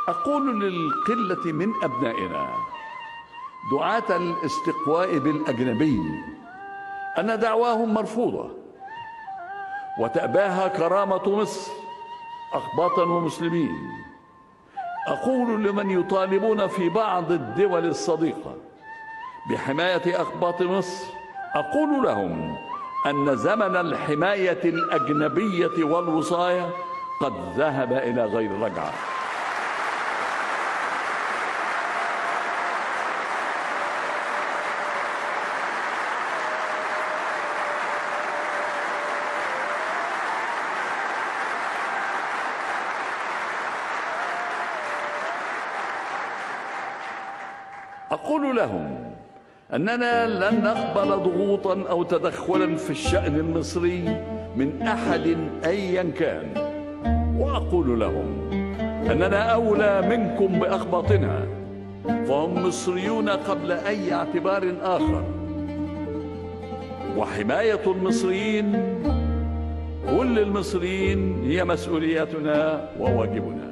أقول للقلة من أبنائنا دعاة الاستقواء بالأجنبي أن دعواهم مرفوضة وتأباها كرامة مصر أقباطا ومسلمين. أقول لمن يطالبون في بعض الدول الصديقة بحماية أقباط مصر، أقول لهم أن زمن الحماية الأجنبية والوصاية قد ذهب إلى غير رجعة. أقول لهم أننا لن نقبل ضغوطا أو تدخلا في الشأن المصري من أحد أيا كان، وأقول لهم أننا أولى منكم بأقباطنا، فهم مصريون قبل أي اعتبار آخر، وحماية المصريين كل المصريين هي مسؤوليتنا وواجبنا.